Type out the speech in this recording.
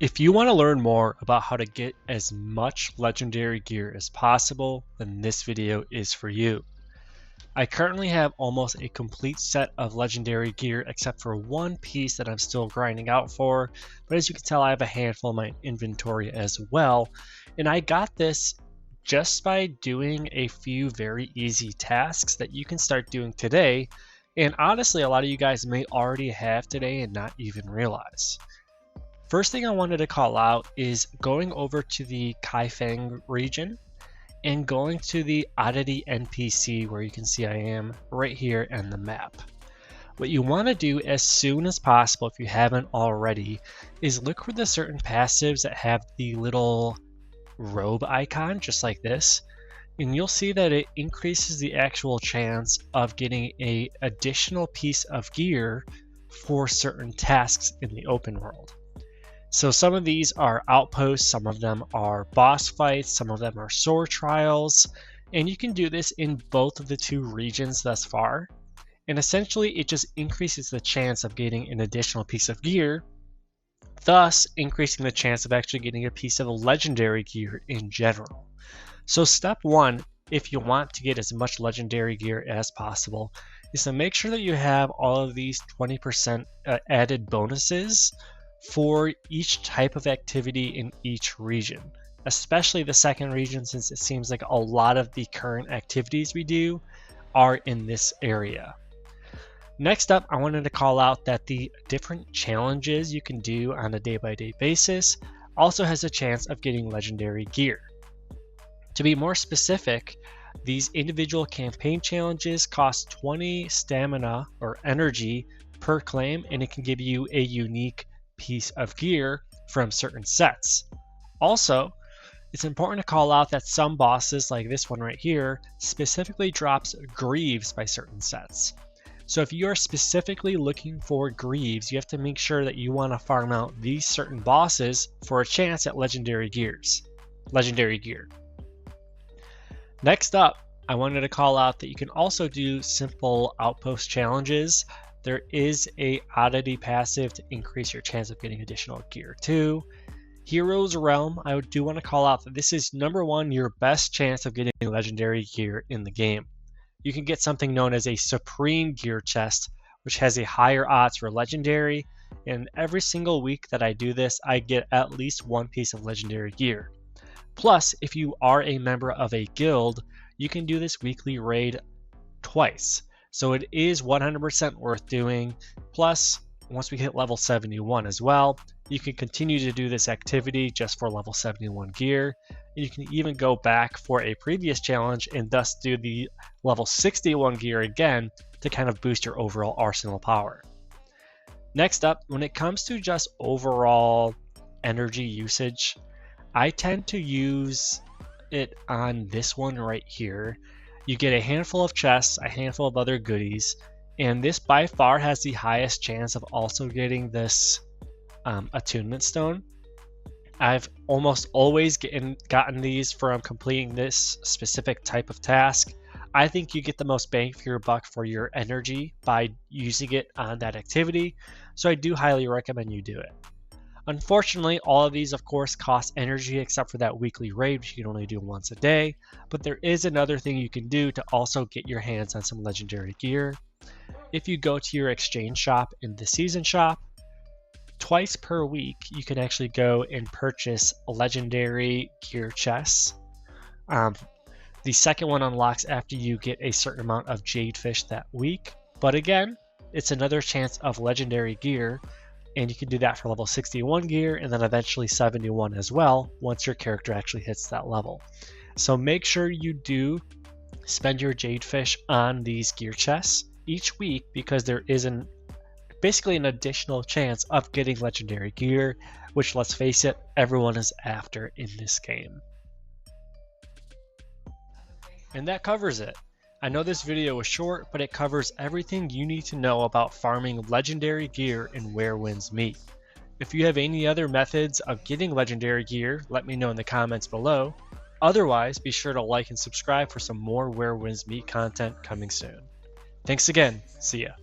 If you want to learn more about how to get as much legendary gear as possible, then this video is for you. I currently have almost a complete set of legendary gear except for one piece that I'm still grinding out for, but as you can tell I have a handful in my inventory as well, and I got this just by doing a few very easy tasks that you can start doing today, and honestly a lot of you guys may already have today and not even realize. First thing I wanted to call out is going over to the Kaifeng region and going to the Oddity NPC where you can see I am right here on the map. What you want to do as soon as possible, if you haven't already, is look for the certain passives that have the little robe icon just like this, and you'll see that it increases the actual chance of getting an additional piece of gear for certain tasks in the open world. So some of these are outposts, some of them are boss fights, some of them are sword trials, and you can do this in both of the two regions thus far. And essentially it just increases the chance of getting an additional piece of gear, thus increasing the chance of actually getting a piece of legendary gear in general. So step one, if you want to get as much legendary gear as possible, is to make sure that you have all of these 20% added bonuses for each type of activity in each region, especially the second region, since it seems like a lot of the current activities we do are in this area. Next up, I wanted to call out that the different challenges you can do on a day-by-day basis also has a chance of getting legendary gear. To be more specific, these individual campaign challenges cost 20 stamina or energy per claim, and it can give you a unique piece of gear from certain sets. Also, it's important to call out that some bosses, like this one right here, specifically drops greaves by certain sets. So if you are specifically looking for greaves, you have to make sure that you want to farm out these certain bosses for a chance at legendary gear. Next up, I wanted to call out that you can also do simple outpost challenges. There is a Oddity passive to increase your chance of getting additional gear too. Hero's Realm, I do want to call out that this is number one, your best chance of getting legendary gear in the game. You can get something known as a Supreme Gear Chest, which has a higher odds for legendary, and every single week that I do this, I get at least one piece of legendary gear. Plus, if you are a member of a guild, you can do this weekly raid twice. So it is 100% worth doing. Plus, once we hit level 71 as well, you can continue to do this activity just for level 71 gear. You can even go back for a previous challenge and thus do the level 61 gear again to kind of boost your overall arsenal power. Next up, when it comes to just overall energy usage, I tend to use it on this one right here. You get a handful of chests, a handful of other goodies, and this by far has the highest chance of also getting this attunement stone. I've almost always gotten these from completing this specific type of task. I think you get the most bang for your buck for your energy by using it on that activity, so I do highly recommend you do it. Unfortunately, all of these of course cost energy except for that weekly raid, which you can only do once a day, but there is another thing you can do to also get your hands on some legendary gear. If you go to your exchange shop in the season shop, twice per week you can actually go and purchase legendary gear chests. The second one unlocks after you get a certain amount of jadefish that week, but again, it's another chance of legendary gear. And you can do that for level 61 gear and then eventually 71 as well once your character actually hits that level. So make sure you do spend your jadefish on these gear chests each week, because there is basically an additional chance of getting legendary gear, which, let's face it, everyone is after in this game. And that covers it. I know this video was short, but it covers everything you need to know about farming legendary gear in Where Winds Meet. If you have any other methods of getting legendary gear, let me know in the comments below. Otherwise, be sure to like and subscribe for some more Where Winds Meet content coming soon. Thanks again. See ya.